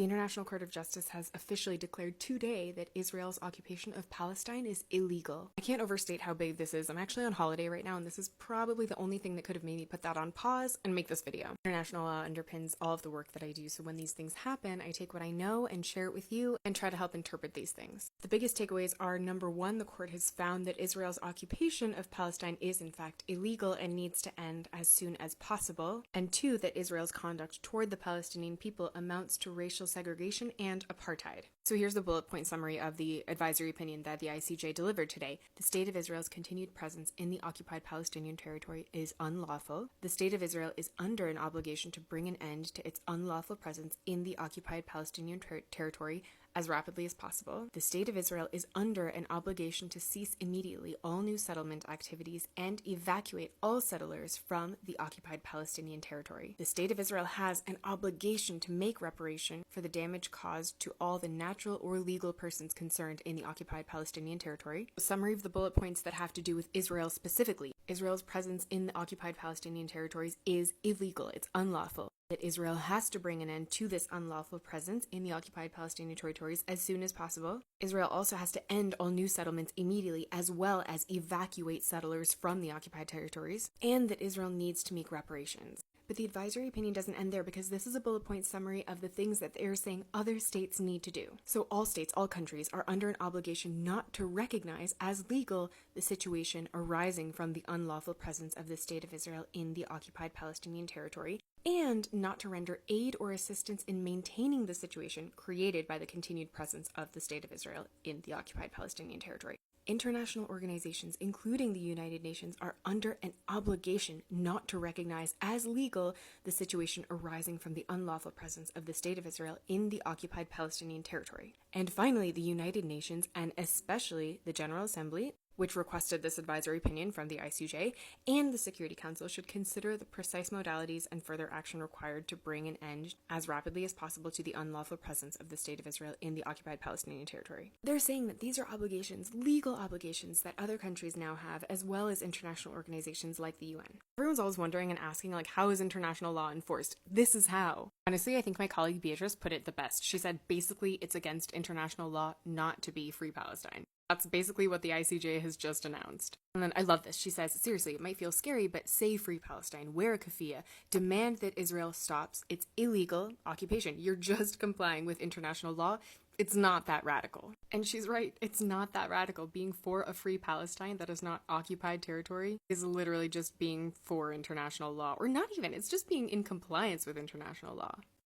The International Court of Justice has officially declared today that Israel's occupation of Palestine is illegal. I can't overstate how big this is. I'm actually on holiday right now, and this is probably the only thing that could have made me put that on pause and make this video. International law underpins all of the work that I do, so when these things happen, I take what I know and share it with you and try to help interpret these things. The biggest takeaways are, number one, the court has found that Israel's occupation of Palestine is in fact illegal and needs to end as soon as possible, and two, that Israel's conduct toward the Palestinian people amounts to racial segregation and apartheid. So here's the bullet point summary of the advisory opinion that the ICJ delivered today. The state of Israel's continued presence in the occupied Palestinian territory is unlawful. The state of Israel is under an obligation to bring an end to its unlawful presence in the occupied Palestinian territory as rapidly as possible. The state of Israel is under an obligation to cease immediately all new settlement activities and evacuate all settlers from the occupied Palestinian territory. The state of Israel has an obligation to make reparation for the damage caused to all the natural or legal persons concerned in the occupied Palestinian territory. A summary of the bullet points that have to do with Israel specifically. Israel's presence in the occupied Palestinian territories is illegal. It's unlawful. That Israel has to bring an end to this unlawful presence in the occupied Palestinian territories as soon as possible. Israel also has to end all new settlements immediately, as well as evacuate settlers from the occupied territories, and that Israel needs to make reparations. But the advisory opinion doesn't end there, because this is a bullet point summary of the things that they're saying other states need to do. So all states, all countries, are under an obligation not to recognize as legal the situation arising from the unlawful presence of the state of Israel in the occupied Palestinian territory, and not to render aid or assistance in maintaining the situation created by the continued presence of the state of Israel in the occupied Palestinian territory. International organizations, including the United Nations, are under an obligation not to recognize as legal the situation arising from the unlawful presence of the state of Israel in the occupied Palestinian territory. And finally, the United Nations, and especially the General Assembly, which requested this advisory opinion from the ICJ, and the Security Council should consider the precise modalities and further action required to bring an end as rapidly as possible to the unlawful presence of the state of Israel in the occupied Palestinian territory. They're saying that these are obligations, legal obligations, that other countries now have, as well as international organizations like the UN. Everyone's always wondering and asking, how is international law enforced? This is how. Honestly, I think my colleague Beatrice put it the best. She said, basically, it's against international law not to be free Palestine. That's basically what the ICJ has just announced. And then I love this. She says, seriously, it might feel scary, but say free Palestine, wear a keffiyeh, demand that Israel stops its illegal occupation. You're just complying with international law. It's not that radical. And she's right. It's not that radical. Being for a free Palestine that is not occupied territory is literally just being for international law. Or not even. It's just being in compliance with international law.